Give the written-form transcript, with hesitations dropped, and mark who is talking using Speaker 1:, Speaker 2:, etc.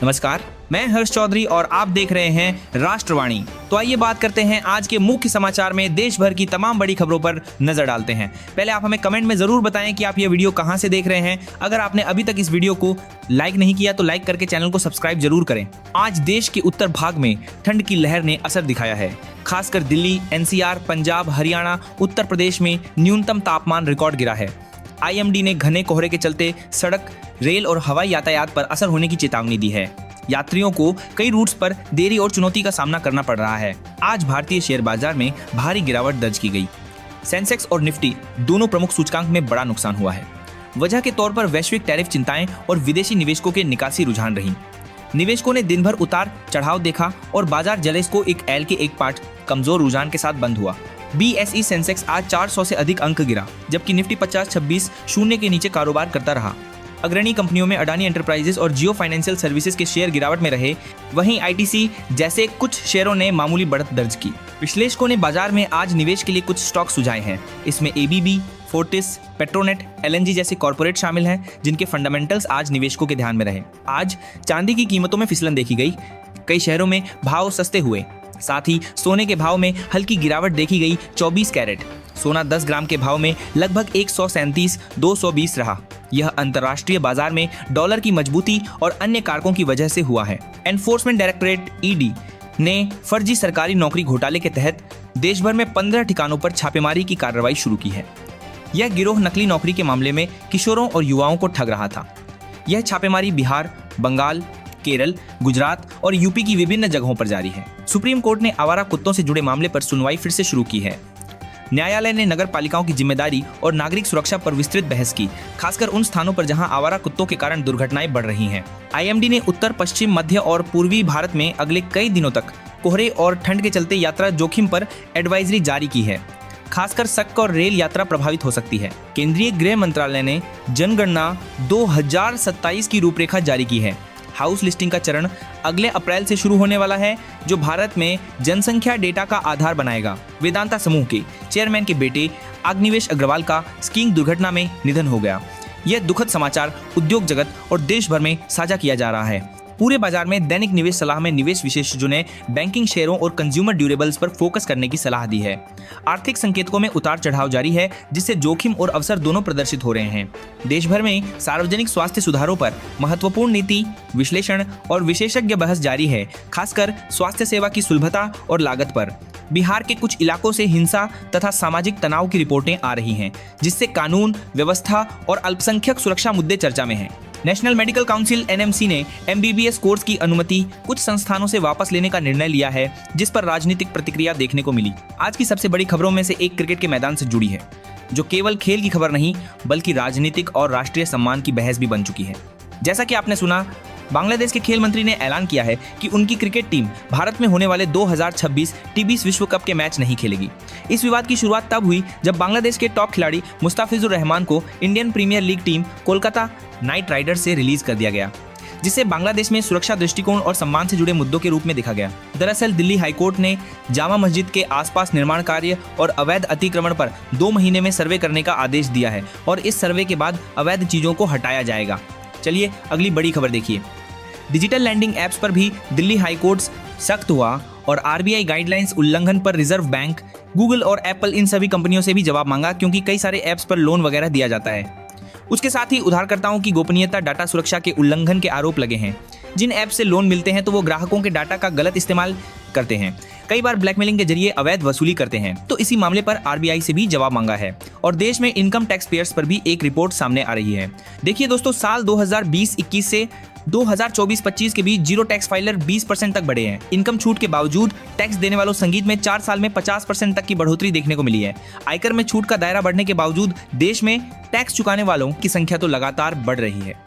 Speaker 1: नमस्कार, मैं हर्ष चौधरी और आप देख रहे हैं राष्ट्रवाणी। तो आइए बात करते हैं आज के मुख्य समाचार में देश भर की तमाम बड़ी खबरों पर नजर डालते हैं। पहले आप हमें कमेंट में जरूर बताएं कि आप ये वीडियो कहां से देख रहे हैं। अगर आपने अभी तक इस वीडियो को लाइक नहीं किया तो लाइक करके चैनल को सब्सक्राइब जरूर करें। आज देश के उत्तर भाग में ठंड की लहर ने असर दिखाया है। खासकर दिल्ली, एनसीआर, पंजाब, हरियाणा, उत्तर प्रदेश में न्यूनतम तापमान रिकॉर्ड गिरा है। आईएमडी ने घने कोहरे के चलते सड़क, रेल और हवाई यातायात पर असर होने की चेतावनी दी है। यात्रियों को कई रूट्स पर देरी और चुनौती का सामना करना पड़ रहा है। आज भारतीय शेयर बाजार में भारी गिरावट दर्ज की गई। सेंसेक्स और निफ्टी दोनों प्रमुख सूचकांक में बड़ा नुकसान हुआ है। वजह के तौर पर वैश्विक टैरिफ चिंताएं और विदेशी निवेशकों के निकासी रुझान रही। निवेशकों ने दिन भर उतार चढ़ाव देखा और बाजार जलेस को एक एल के एक पार्ट कमजोर रुझान के साथ बंद हुआ। BSE सेंसेक्स आज 400 से अधिक अंक गिरा, जबकि निफ्टी 50-26 शून्य के नीचे कारोबार करता रहा। अग्रणी कंपनियों में अडानी एंटरप्राइजेस और जियो फाइनेंशियल सर्विसेज के शेयर गिरावट में रहे। वहीं ITC जैसे कुछ शेयरों ने मामूली बढ़त दर्ज की। विश्लेषकों ने बाजार में आज निवेश के लिए कुछ स्टॉक सुझाए हैं। इसमें ABB, फोर्टिस, पेट्रोनेट, LNG जैसे कॉर्पोरेट शामिल हैं, जिनके फंडामेंटल्स आज निवेशकों के ध्यान में रहे। आज चांदी की कीमतों में फिसलन देखी गई। कई शहरों में भाव सस्ते हुए। साथ ही सोने के भाव में हल्की गिरावट देखी गई। 24 कैरेट सोना 10 ग्राम के भाव में लगभग 137-220 रहा। यह अंतर्राष्ट्रीय बाजार में डॉलर की मजबूती और अन्य कारकों की वजह से हुआ है। एनफोर्समेंट डायरेक्टरेट ED ने फर्जी सरकारी नौकरी घोटाले के तहत देश भर में 15 ठिकानों पर छापेमारी की कार्रवाई शुरू की है। यह गिरोह नकली नौकरी के मामले में किशोरों और युवाओं को ठग रहा था। यह छापेमारी बिहार, बंगाल, केरल, गुजरात और यूपी की विभिन्न जगहों पर जारी है। सुप्रीम कोर्ट ने आवारा कुत्तों से जुड़े मामले पर सुनवाई फिर से शुरू की है। न्यायालय ने नगर पालिकाओं की जिम्मेदारी और नागरिक सुरक्षा पर विस्तृत बहस की, खासकर उन स्थानों पर जहां आवारा कुत्तों के कारण दुर्घटनाएं बढ़ रही हैं। IMD ने उत्तर, पश्चिम, मध्य और पूर्वी भारत में अगले कई दिनों तक कोहरे और ठंड के चलते यात्रा जोखिम पर एडवाइजरी जारी की है। खासकर सड़क और रेल यात्रा प्रभावित हो सकती है। केंद्रीय गृह मंत्रालय ने जनगणना 2027 की रूपरेखा जारी की है। हाउस लिस्टिंग का चरण अगले अप्रैल से शुरू होने वाला है, जो भारत में जनसंख्या डेटा का आधार बनाएगा। वेदांता समूह के चेयरमैन के बेटे अग्निवेश अग्रवाल का स्कीइंग दुर्घटना में निधन हो गया। यह दुखद समाचार उद्योग जगत और देश भर में साझा किया जा रहा है। पूरे बाजार में दैनिक निवेश सलाह में निवेश विशेषज्ञों ने बैंकिंग शेयरों और कंज्यूमर ड्यूरेबल्स पर फोकस करने की सलाह दी है। आर्थिक संकेतकों में उतार चढ़ाव जारी है, जिससे जोखिम और अवसर दोनों प्रदर्शित हो रहे हैं। देश भर में सार्वजनिक स्वास्थ्य सुधारों पर महत्वपूर्ण नीति विश्लेषण और विशेषज्ञ बहस जारी है, खासकर स्वास्थ्य सेवा की सुलभता और लागत पर। बिहार के कुछ इलाकों से हिंसा तथा सामाजिक तनाव की रिपोर्टें आ रही हैं, जिससे कानून व्यवस्था और अल्पसंख्यक सुरक्षा मुद्दे चर्चा में हैं। नेशनल मेडिकल काउंसिल NMC ने MBBS कोर्स की अनुमति कुछ संस्थानों से वापस लेने का निर्णय लिया है, जिस पर राजनीतिक प्रतिक्रिया देखने को मिली। आज की सबसे बड़ी खबरों में से एक क्रिकेट के मैदान से जुड़ी है, जो केवल खेल की खबर नहीं बल्कि राजनीतिक और राष्ट्रीय सम्मान की बहस भी बन चुकी है। जैसा कि आपने सुना, बांग्लादेश के खेल मंत्री ने ऐलान किया है कि उनकी क्रिकेट टीम भारत में होने वाले 2026 T20 विश्व कप के मैच नहीं खेलेगी। इस विवाद की शुरुआत तब हुई जब बांग्लादेश के टॉप खिलाड़ी मुस्ताफिजुर रहमान को Indian Premier League team Kolkata Knight Riders से रिलीज कर दिया गया, जिसे बांग्लादेश में सुरक्षा दृष्टिकोण और सम्मान से जुड़े मुद्दों के रूप में देखा गया। दरअसल दिल्ली हाईकोर्ट ने जामा मस्जिद के आसपास निर्माण कार्य और अवैध अतिक्रमण पर 2 महीने में सर्वे करने का आदेश दिया है और इस सर्वे के बाद अवैध चीजों को हटाया जाएगा। चलिए अगली बड़ी खबर देखिए। डिजिटल लैंडिंग ऐप्स पर भी दिल्ली हाईकोर्ट सख्त हुआ और RBI गाइडलाइंस उल्लंघन पर रिजर्व बैंक, गूगल और एप्पल इन सभी कंपनियों से भी जवाब मांगा, क्योंकि कई सारे ऐप्स पर लोन वगैरह दिया जाता है। उसके साथ ही उधारकर्ताओं की गोपनीयता, डाटा सुरक्षा के उल्लंघन के आरोप लगे हैं। जिन ऐप से लोन मिलते हैं तो वो ग्राहकों के डाटा का गलत इस्तेमाल करते हैं, कई बार ब्लैकमेलिंग के जरिए अवैध वसूली करते हैं। तो इसी मामले पर RBI से भी जवाब मांगा है और देश में इनकम टैक्स पेयर्स पर भी एक रिपोर्ट सामने आ रही है। देखिए दोस्तों, साल 2020-21 से 2024-25 के बीच जीरो टैक्स फाइलर 20% तक बढ़े हैं। इनकम छूट के बावजूद टैक्स देने वालों संगीत में 4 साल में 50% तक की बढ़ोतरी देखने को मिली है। आयकर में छूट का दायरा बढ़ने के बावजूद देश में टैक्स चुकाने वालों की संख्या तो लगातार बढ़ रही है।